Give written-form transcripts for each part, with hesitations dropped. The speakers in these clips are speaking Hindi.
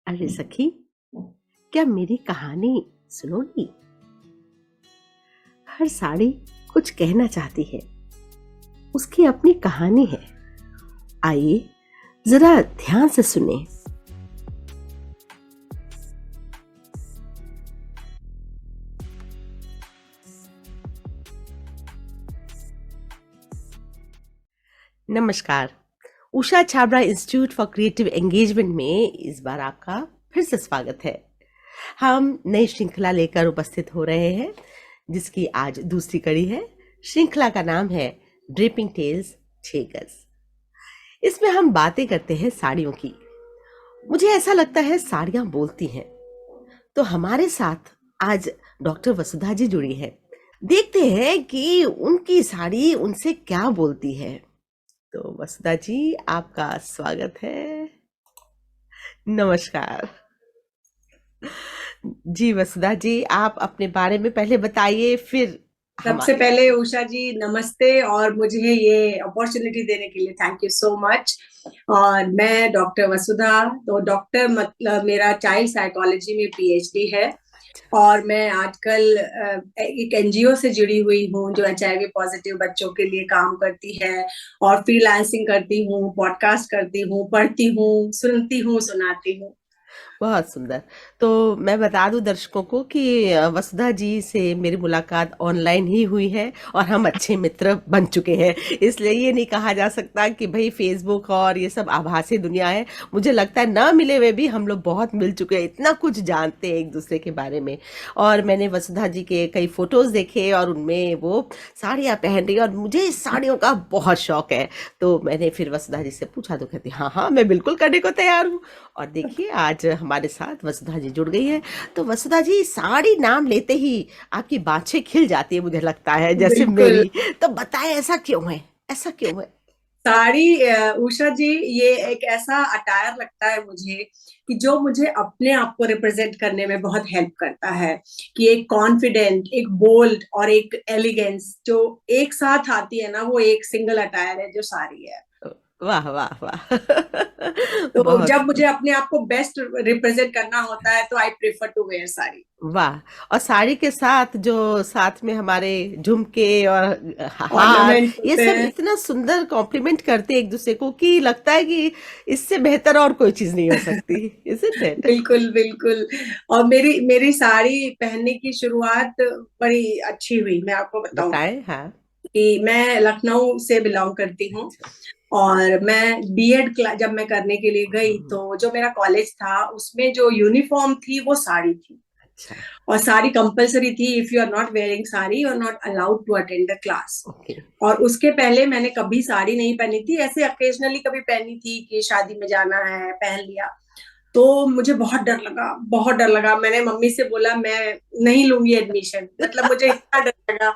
अरे सखी, क्या मेरी कहानी सुनोगी? हर साड़ी कुछ कहना चाहती है, उसकी अपनी कहानी है। आइए जरा ध्यान से सुने। नमस्कार। Usha Chhabra institute for creative engagement में इस बार आपका फिर से स्वागत है। हम नई श्रृंखला लेकर उपस्थित हो रहे हैं, जिसकी आज दूसरी कड़ी है। श्रृंखला का नाम है ड्रेपिंग टेल्स 6 गज। इसमें हम बातें करते हैं साड़ियों की। मुझे ऐसा लगता है साड़ियां बोलती हैं। तो हमारे साथ आज डॉक्टर वसुधा जी जुड़ी है। देखते हैं कि उनकी साड़ी उनसे क्या बोलती है। तो वसुधा जी, आपका स्वागत है। नमस्कार जी। वसुधा जी, आप अपने बारे में पहले बताइए, फिर हम सबसे आगे पहले बढ़ते उषा जी नमस्ते, और मुझे ये अपॉर्चुनिटी देने के लिए थैंक यू सो मच। और मैं डॉक्टर वसुधा, तो डॉक्टर मतलब मेरा चाइल्ड साइकोलॉजी में पीएचडी है। हैं। और मैं आजकल एक एनजीओ से जुड़ी हुई हूँ जो एचआईवी पॉजिटिव बच्चों के लिए काम करती है। और फ्रीलांसिंग करती हूँ, पॉडकास्ट करती हूँ, पढ़ती हूँ, सुनती हूँ, सुनाती हूँ। बहुत सुंदर। तो मैं बता दूं दर्शकों को कि वसुधा जी से मेरी मुलाकात ऑनलाइन ही हुई है और हम अच्छे मित्र बन चुके हैं। इसलिए ये नहीं कहा जा सकता कि भाई फेसबुक और ये सब आभासी दुनिया है। मुझे लगता है ना मिले हुए भी हम लोग बहुत मिल चुके हैं, इतना कुछ जानते हैं एक दूसरे के बारे में। और मैंने वसुधा जी के कई फोटोज देखे और उनमें वो साड़ियाँ पहन रही है, और मुझे इस साड़ियों का बहुत शौक है। तो मैंने फिर वसुधा जी से पूछा तो कहती हाँ हाँ, मैं बिल्कुल करने को तैयार हूँ। और देखिए आज हमारे साथ वसुधा जी जुड़ गई है। तो वसुधा जी, साड़ी नाम लेते ही आपकी बाँछें खिल जाती है, मुझे लगता है, जैसे बिल्कुल। मेरी। तो बताएं, ऐसा क्यों है? ऐसा क्यों है? साड़ी उषा जी, ये एक ऐसा अटायर लगता है मुझे कि जो मुझे अपने आप को रिप्रेजेंट करने में बहुत हेल्प करता है। कि एक कॉन्फिडेंट, एक बोल्ड और एक एलिगेंस जो एक साथ आती है ना, वो एक सिंगल अटायर है जो साड़ी है। वाह वाह वाह तो बहुत जब मुझे सुंदर। अपने आप को बेस्ट रिप्रेजेंट करना होता है तो I prefer to wear sari. वाह। और साड़ी के साथ जो साथ में हमारे झुमके और हार, ऑर्नामेंट ये होते सब हैं। इतना सुंदर कॉम्प्लीमेंट करते हैं एक दूसरे को कि लगता है कि इससे बेहतर और कोई चीज नहीं हो सकती। Isn't it? बिल्कुल बिल्कुल। और मेरी मेरी साड़ी पहनने की शुरुआत बड़ी अच्छी हुई, मैं आपको बताऊं बताएं। हाँ। कि मैं लखनऊ से बिलोंग करती हूँ। अच्छा। और मैं बीएड जब मैं करने के लिए गई हम्म। तो जो मेरा कॉलेज था उसमें जो यूनिफॉर्म थी वो साड़ी थी। अच्छा। और साड़ी कंपलसरी थी। If you are not wearing sari you are not allowed to attend the class. Okay. और उसके पहले मैंने कभी साड़ी नहीं पहनी थी, ऐसे अकेजनली कभी पहनी थी कि शादी में जाना है, पहन लिया। तो मुझे बहुत डर लगा, बहुत डर लगा। मैंने मम्मी से बोला मैं नहीं लूंगी एडमिशन, मतलब मुझे इतना डर लगा।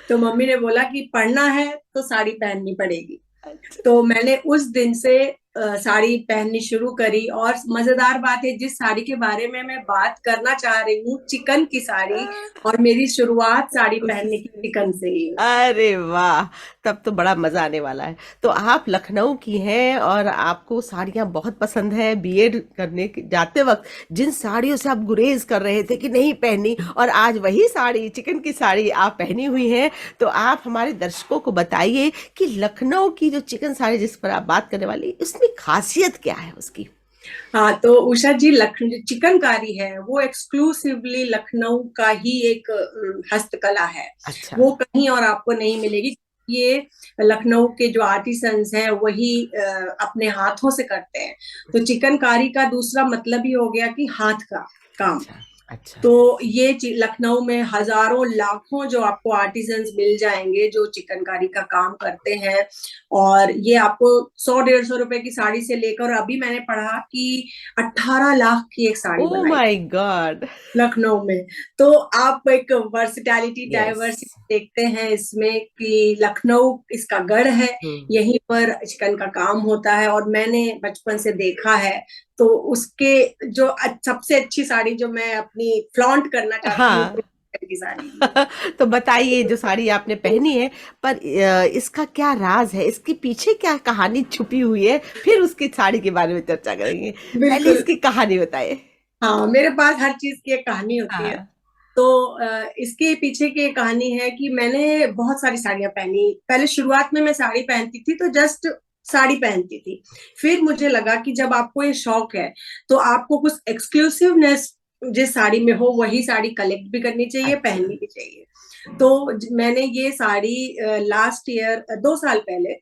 तो मम्मी ने बोला कि पढ़ना है तो साड़ी पहननी पड़ेगी। अच्छा। तो मैंने उस दिन से साड़ी पहननी शुरू करी। और मजेदार बात है, जिस साड़ी के बारे में मैं बात करना चाह रही हूँ, चिकन की साड़ी, और मेरी शुरुआत साड़ी उसी पहनने की से। चिकन से ही हुई। अरे वाह! तब तो बड़ा मजा आने वाला है। तो आप लखनऊ की हैं और आपको साड़ियाँ बहुत पसंद है। बीएड करने जाते वक्त जिन साड़ियों से आप गुरेज कर रहे थे कि नहीं पहननी, और आज वही साड़ी, चिकन की साड़ी आप पहनी हुई हैं। तो आप हमारे दर्शकों को बताइए कि लखनऊ की जो चिकन साड़ी जिस पर आप बात करने वाली, उसमें खासियत क्या है उसकी? हाँ, तो उषा जी, लखनऊ चिकनकारी है वो एक्सक्लूसिवली लखनऊ का ही एक हस्तकला है। अच्छा। वो कहीं और आपको नहीं मिलेगी। ये लखनऊ के जो आर्टिसंस हैं वही अपने हाथों से करते हैं। तो चिकनकारी का दूसरा मतलब ही हो गया कि हाथ का काम। अच्छा। अच्छा। तो ये लखनऊ में हजारों लाखों जो आपको आर्टिजन्स मिल जाएंगे जो चिकनकारी का काम करते हैं। और ये आपको 100-150 रुपए की साड़ी से लेकर, अभी मैंने पढ़ा कि 18 लाख की एक साड़ी ओह बनाई माय गॉड! लखनऊ में। तो आप एक वर्सिटैलिटी, यस। डाइवर्सिटी देखते हैं इसमें कि लखनऊ इसका गढ़ है। हुँ। यहीं पर चिकन का काम होता है और मैंने बचपन से देखा है। तो उसके जो सबसे अच्छी साड़ी जो मैं अपनी फ्लॉन्ट करना चाहती हूँ हाँ। की साड़ी ये। तो बताइए, जो साड़ी आपने पहनी है, पर इसका क्या राज है, इसके पीछे क्या कहानी छुपी हुई है, फिर उसकी साड़ी के बारे में चर्चा करेंगे। पहले बिल्कुल। इसकी कहानी बताइए। हाँ, मेरे पास हर चीज की एक कहानी होती है। हाँ। तो इसके पीछे की एक कहानी है कि मैंने बहुत सारी साड़ियां पहनी। पहले शुरुआत में मैं साड़ी पहनती थी तो जस्ट साड़ी पहनती थी। फिर मुझे लगा कि जब आपको ये शौक है तो आपको कुछ एक्सक्लूसिवनेस जिस साड़ी में हो वही साड़ी कलेक्ट भी करनी चाहिए, अच्छा। पहननी भी चाहिए। तो मैंने ये साड़ी लास्ट ईयर 2 साल पहले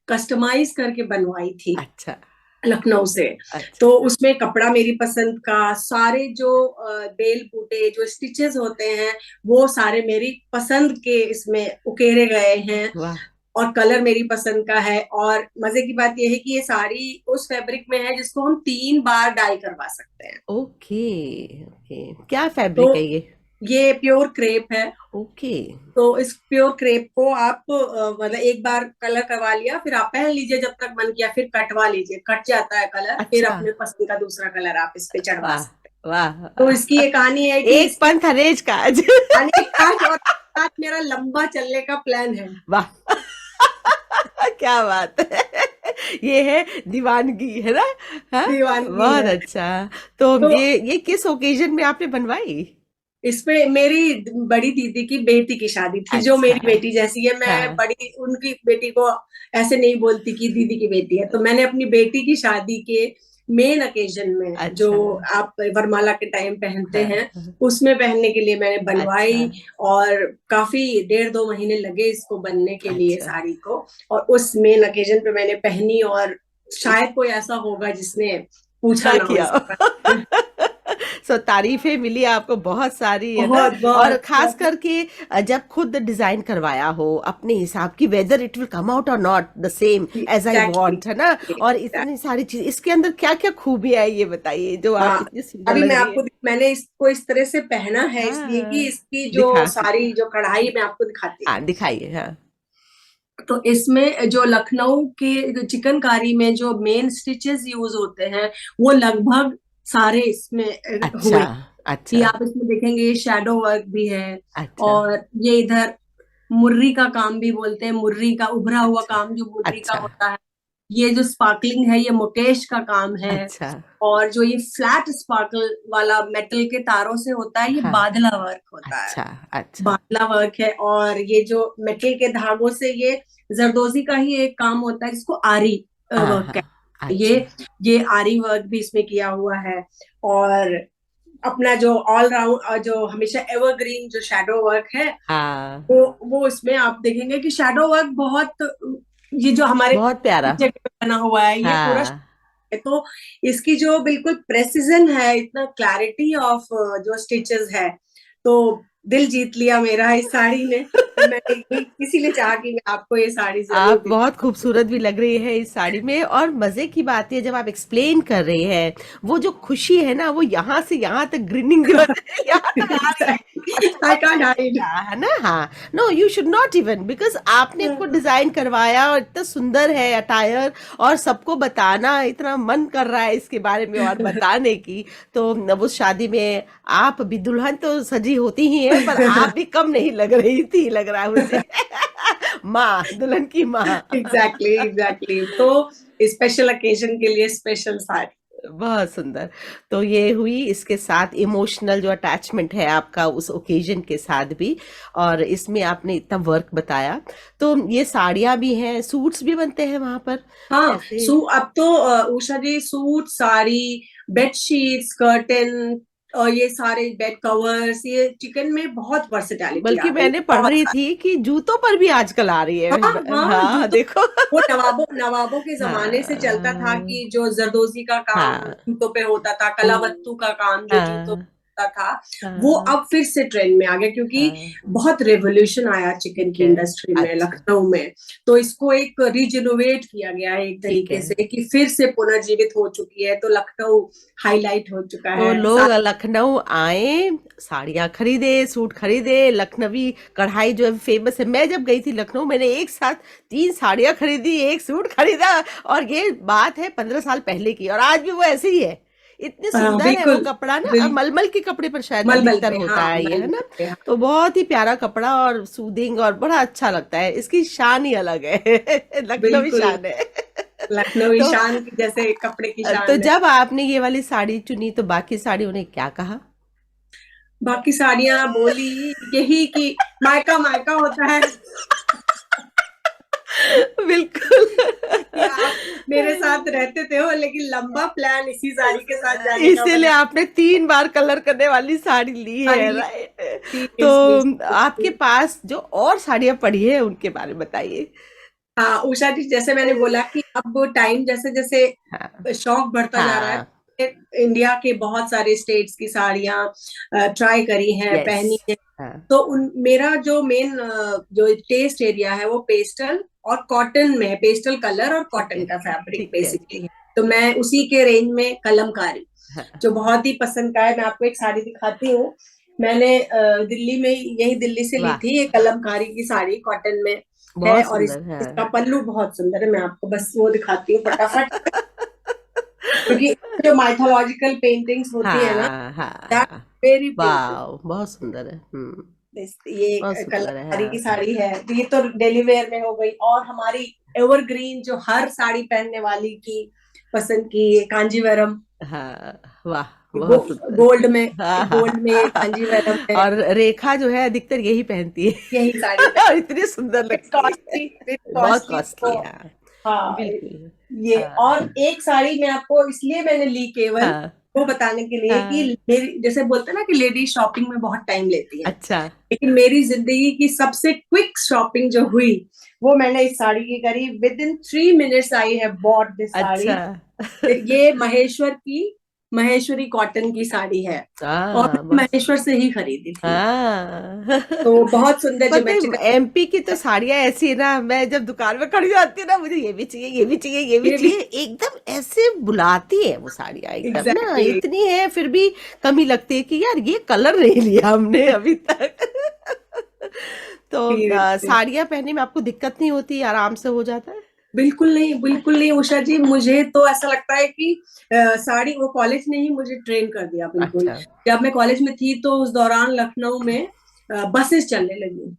कस्टमाइज करके बनवाई थी अच्छा। लखनऊ से। अच्छा। तो उसमें कपड़ा मेरी पसंद का, सारे जो बेल बूटे जो स्टिचेस होते हैं वो सारे मेरी पसंद के इसमें उकेरे गए हैं। वाह। और कलर मेरी पसंद का है। और मजे की बात यह है कि ये साड़ी उस फैब्रिक में है जिसको हम 3 बार डाई करवा सकते हैं। ओके। ओके, क्या तो फैब्रिक है ये? ये प्योर क्रेप है। ओके। तो इस प्योर क्रेप को आप मतलब एक बार कलर करवा लिया, फिर आप पहन लीजिए जब तक मन किया, फिर कटवा लीजिए, कट जाता है कलर, फिर अच्छा। अपने पसंद का दूसरा कलर आप इस पे चढ़वा वाह। सकते हैं। तो इसकी वाह। ये कहानी है कि एक इसके पंथ अनेज काज। अनेक काज, और साथ मेरा लंबा चलने का प्लान है। वाह। क्या बात है। ये है दीवानगी, है ना? हाँ। दीवानगी बहुत है। अच्छा। तो तो ये किस ओकेजन में आपने बनवाई? इसपे मेरी बड़ी दीदी की बेटी की शादी थी, जो अच्छा। मेरी बेटी जैसी है। मैं हाँ। बड़ी उनकी बेटी को ऐसे नहीं बोलती कि दीदी की बेटी है। तो मैंने अपनी बेटी की शादी के मेन अकेजन में जो अच्छा। आप वरमाला के टाइम पहनते हाँ। हैं हाँ। उसमें पहनने के लिए मैंने अच्छा। बनवाई। और काफी 1.5-2 महीने लगे इसको बनने के लिए अच्छा। साड़ी को। और उस मेन अकेजन पे मैंने पहनी, और शायद कोई ऐसा होगा जिसने पूछा ना ना हो किया। इसके बारे में। सो तारीफें मिली आपको बहुत सारी, है ना? बहुत और बहुत खास बहुत। करके जब खुद डिजाइन करवाया हो अपने हिसाब की, whether it will come out or not the same as I exactly. Want, है ना? और इतनी सारी चीज इसके अंदर, क्या क्या खूबियां है ये बताइए, जो आप हाँ, इतनी सुंदर अभी लग मैं रही है। आपको मैंने इसको इस तरह से पहना है इसलिए कि हाँ। इसकी जो दिखा। सारी जो कढ़ाई मैं आपको दिखाती हाँ, हूँ। दिखाइए। हाँ। तो इसमें जो लखनऊ के चिकनकारी में जो मेन स्टिचेस यूज होते हैं वो लगभग सारे इसमें अच्छा। हुए। कि अच्छा। आप इसमें देखेंगे ये शैडो वर्क भी है। अच्छा। और ये इधर मुर्री का काम भी बोलते हैं, मुर्री का उभरा हुआ अच्छा। काम जो मुर्री का अच्छा। होता है। ये जो स्पार्कलिंग है ये मुकेश का काम है। अच्छा। और जो ये फ्लैट स्पार्कल वाला मेटल के तारों से होता है ये हाँ। बादला वर्क होता है। अच्छा। अच्छा। बादला वर्क है। और ये जो मेटल के धागों से ये जरदोजी का ही एक काम होता है जिसको आरी हाँ। वर्क हाँ। है। अच्छा। ये आरी वर्क भी इसमें किया हुआ है। और अपना जो ऑल राउंड जो हमेशा एवरग्रीन जो शैडो वर्क है हाँ। वो इसमें आप देखेंगे कि शैडो वर्क बहुत, ये जो हमारे बहुत प्यारा। जगह पे बना हुआ है ये पूरा हाँ। है। तो इसकी जो बिल्कुल प्रेसिजन है, इतना क्लैरिटी ऑफ जो स्टिचेस है, तो दिल जीत लिया मेरा इस साड़ी ने। तो मैंने इसीलिए चाहा कि मैं आपको ये साड़ी जरूर आप दिखाऊं। बहुत खूबसूरत भी लग रही है इस साड़ी में, और मजे की बात है जब आप एक्सप्लेन कर रहे हैं, वो जो खुशी है ना, वो यहाँ से यहाँ तक ग्रिनिंग जो है यहाँ तक आ रही है। और आई बहुत कांट अच्छा हाइड। लगा, है ना? हाँ। No, you should not even, because आपने खुद डिजाइन करवाया और इतना सुंदर है अटायर, और सबको बताना इतना मन कर रहा है इसके बारे में और बताने की। तो उस शादी में आप भी दुल्हन तो सजी होती ही है, पर आप भी कम नहीं लग रही थी, लग रहा है मुझे। माँ, दुल्हन की माँ। Exactly exactly. तो स्पेशल ओकेजन के लिए स्पेशल साड़ी। बहुत सुंदर। तो ये हुई, इसके साथ इमोशनल जो अटैचमेंट है आपका उस ओकेजन के साथ भी, और इसमें आपने इतना वर्क बताया। तो ये साड़ियाँ भी हैं, सूट्स भी बनते हैं वहां पर हाँ, ऐसे? अब तो उषा जी सूट साड़ी बेडशीट्स कर्टन और ये सारे बेड कवर्स, ये चिकन में बहुत वर्सेटैलिटी बल्कि आ गई मैंने है, पढ़ बहुत रही सारी। थी कि जूतों पर भी आजकल आ रही हाँ है। हाँ, हाँ, जूतों, देखो। वो नवाबों नवाबों के जमाने से चलता था हाँ। कि जो जरदोजी का काम हाँ। जूतों पे होता था, कलावत्तू का काम जो जूतों पे हाँ। होता था, वो हाँ। अब फिर से ट्रेंड में आ गया क्योंकि हाँ। बहुत रेवोल्यूशन आया चिकन ठीक की है। इंडस्ट्री में अच्छा। लखनऊ में। तो इसको एक रिजनोवेट किया गया है एक ठीक तरीके है। से कि फिर से पुनर्जीवित हो चुकी है। तो लखनऊ हाईलाइट हो चुका तो है लोग लखनऊ आए, साड़ियाँ खरीदे, सूट खरीदे, लखनवी कढ़ाई जो है फेमस है। मैं जब गई थी लखनऊ, मैंने एक साथ 3 साड़ियाँ खरीदी, एक सूट खरीदा, और ये बात है 15 साल पहले की, और आज भी वो ऐसे ही है। इतने सुंदर है वो बिल्कुल कपड़ा ना, बिल्कुल। मलमल के कपड़े पर शायद मलमल अधिकतर पे, होता हाँ है ये, है मलमल ना। पे, हाँ। तो बहुत ही प्यारा कपड़ा और सूदिंग और बड़ा अच्छा लगता है, इसकी शान ही अलग है। लखनवी बिल्कुल, शान है। लखनवी तो शान की जैसे कपड़े की तो शान है। जब आपने ये वाली साड़ी चुनी तो बाकी साड़ियों ने क्या कहा? बाकी साड़ियां बोली यही कि मायका मायका होता है, बिल्कुल। कि आप मेरे साथ रहते थे हो, लेकिन लंबा प्लान इसी साड़ी के साथ जाने का इसीलिए बना। आपने 3 बार कलर करने वाली साड़ी ली है, साड़ी राइट? तो सीरियसली। आपके पास जो और साड़ियां पड़ी है उनके बारे में बताइए। हाँ उषा जी, जैसे मैंने बोला कि अब टाइम जैसे हाँ जैसे शौक बढ़ता जा रहा है, हाँ। इंडिया के बहुत सारे स्टेट्स की साड़ियां ट्राई करी हैं, यस। पहनी है। हाँ। तो उन मेरा जो मेन जो टेस्ट एरिया है वो पेस्टल और कॉटन में, पेस्टल कलर और ठीक कॉटन है। का फैब्रिक ठीक है। बेसिकली है। तो मैं उसी के रेंज में कलमकारी, हाँ। जो बहुत ही पसंद का है। मैं आपको एक साड़ी दिखाती हूँ। मैंने दिल्ली में, यही दिल्ली से ली वाह, थी, ये कलमकारी की साड़ी कॉटन में है। बहुत और सुंदर है। इसका पल्लू बहुत सुंदर है। मैं आपको बस वो दिखाती हूँ फटाफट, क्योंकि जो माइथोलॉजिकल पेंटिंग्स होती है ना, हाँ हाँ दैट हाँ। Very beautiful. वाह, बहुत सुंदर है। बहुत ये सुंदर है, कलमकारी की हाँ। साड़ी है, तो ये तो डेली वेयर में हो गई। और हमारी एवरग्रीन जो हर साड़ी पहनने वाली की पसंद की, ये कांजीवरम, हाँ, वाह, बहुत सुंदर। गोल्ड में, हाँ हाँ गोल्ड में ये हाँ। कांजीवरम है। और रेखा जो है अधिकतर यही पहनती यही साड़ी है और इतनी सुंदर लगती है। विथ बहुत कॉस्टली कॉस्टली तो, है, हाँ। हाँ। बिल्कुल। ये हाँ और एक साड़ी मैं आपको इसलिए मैंने ली केवल हाँ वो बताने के लिए कि हाँ। मेरी, जैसे बोलते हैं ना कि लेडी शॉपिंग में बहुत टाइम लेती हैं, अच्छा लेकिन मेरी जिंदगी की सबसे क्विक शॉपिंग जो हुई वो मैंने इस साड़ी की करी। विद इन 3 मिनट्स आई है बॉट दिस अच्छा। साड़ी। ये महेश्वरी कॉटन की साड़ी है, और हाँ, मैंने बहुत महेश्वर से ही खरीदी थी। हाँ। तो बहुत सुंदर पता ज्योमेट्रिकल। है एमपी की तो साड़ियां ऐसी है ना, मैं जब दुकान में खड़ी जाती हूँ ना, मुझे ये भी चाहिए, ये भी चाहिए, ये भी ये भी चाहिए, एकदम ऐसे बुलाती है वो साड़ियां, एकदम ना एग्जैक्टली। इतनी है, फिर भी कमी लगती है कि यार ये कलर नहीं लिया हमने अभी तक। तो साड़ियां पहनने में आपको दिक्कत नहीं होती, आराम से हो जाता है? बिल्कुल नहीं, बिल्कुल नहीं उषा जी। मुझे तो ऐसा लगता है कि साड़ी, वो कॉलेज ने ही मुझे ट्रेन कर दिया बिल्कुल। अच्छा। जब मैं कॉलेज में थी तो उस दौरान लखनऊ में बसेस चलने लगी,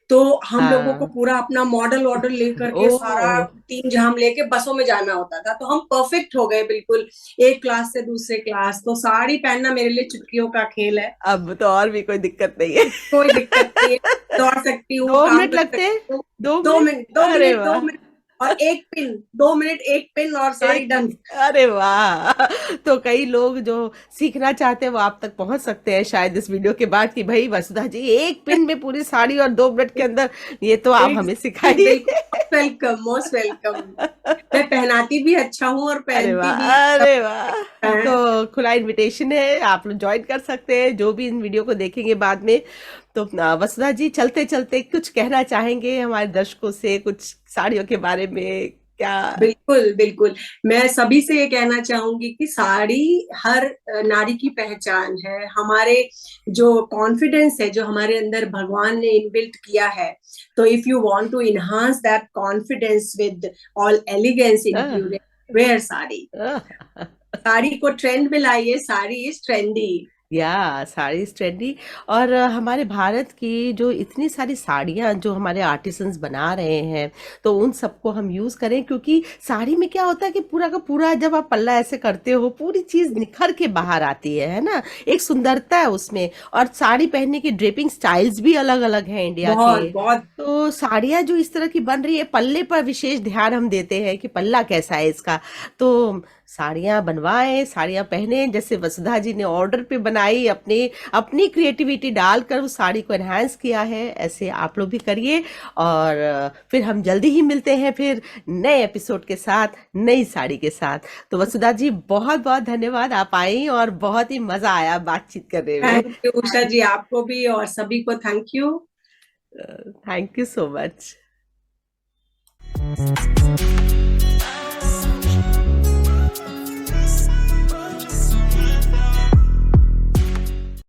तो हम लोगों को हाँ। पूरा अपना मॉडल वॉडल लेकर ओ। के सारा तीन झाम लेके बसों में जाना होता था। तो हम परफेक्ट हो गए बिल्कुल, एक क्लास से दूसरे क्लास। तो साड़ी पहनना मेरे लिए चुटकियों का खेल है। अब तो और भी कोई दिक्कत नहीं है। कोई दिक्कत नहीं है, दौड़ सकती हूँ, दो काम मिनट कर लगते हैं? सकती हूँ। दो दो मिनट मिनट, दो अरे मिनट, दो वाह। मिनट और एक पिन, 2 मिनट एक पिन और साड़ी एक, डन। अरे वाह। तो कई लोग जो सीखना चाहते हैं वो आप तक पहुंच सकते हैं शायद इस वीडियो के बाद, कि भाई वसुधा जी एक पिन में पूरी साड़ी और 2 मिनट के अंदर, ये तो आप हमें सिखाइए। बिल्कुल, मोस्ट वेलकम, मोस्ट वेलकम। मैं पहनाती भी अच्छा हूँ और अरे वाह, पहनती भी अरे वाह। तो है। खुला इनविटेशन है, आप लोग ज्वाइन कर सकते हैं जो भी इन वीडियो को देखेंगे बाद में। तो वसुधा जी चलते चलते कुछ कहना चाहेंगे हमारे दर्शकों से, कुछ साड़ियों के बारे में क्या? बिल्कुल बिल्कुल। मैं सभी से ये कहना चाहूंगी कि साड़ी हर नारी की पहचान है। हमारे जो कॉन्फिडेंस है, जो हमारे अंदर भगवान ने इनबिल्ट किया है, तो if you want to enhance that confidence with all elegance ah, included, wear sari. Ah. Sari को ट्रेंड में लाइए, साड़ी इज ट्रेंडी। या साड़ी इज ट्रेंडी। और हमारे भारत की जो इतनी सारी साड़ियाँ जो हमारे आर्टिसंस बना रहे हैं, तो उन सबको हम यूज़ करें, क्योंकि साड़ी में क्या होता है कि पूरा का पूरा जब आप पल्ला ऐसे करते हो पूरी चीज़ निखर के बाहर आती है ना, एक सुंदरता है उसमें। और साड़ी पहनने के ड्रेपिंग स्टाइल्स भी अलग अलग हैं इंडिया के। बहुत बहुत। तो साड़ियाँ जो इस तरह की बन रही है, पल्ले पर विशेष ध्यान हम देते हैं कि पल्ला कैसा है इसका। तो साड़ियाँ बनवाएं, साड़ियाँ पहने, जैसे वसुधा जी ने ऑर्डर पे बनाई, अपनी अपनी क्रिएटिविटी डालकर उस साड़ी को एनहांस किया है, ऐसे आप लोग भी करिए। और फिर हम जल्दी ही मिलते हैं फिर नए एपिसोड के साथ, नई साड़ी के साथ। तो वसुधा जी बहुत बहुत धन्यवाद, आप आई और बहुत ही मजा आया बातचीत करने में। थैंक यू उषा जी, आपको भी और सभी को thank you. Thank you so much.